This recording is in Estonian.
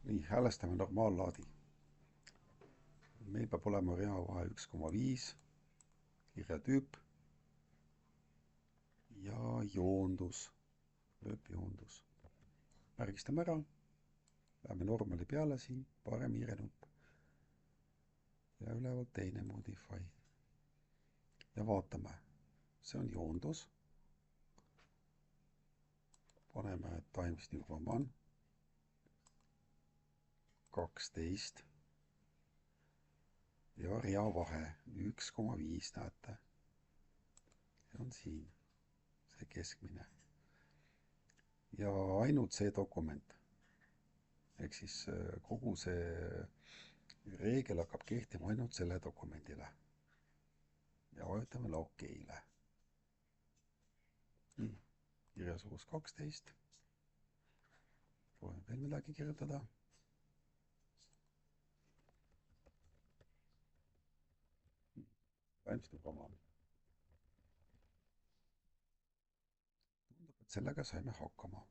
Nii, häälestame normaallaadi. Meil peab olema reavahe 1,5, kirjatüüp ja joondus, lööpjoondus. Märgistame ära, läheme normali peale siin, parem hiirenupp ja üleval teine modify. Ja vaatame, see on joondus. Paneme times new roman 12 ja reavahe 1,5, näete. See on siin, see keskmine. Ja ainult see dokument. Ehk siis kogu see reegel hakkab kehtima ainult selle dokumendile. Ja vajutame OK'le. Nii, kirjasuus 12. Proovime veel midagi kirjutada. Valmistub roman. Tundub, et sellega saime hakkama.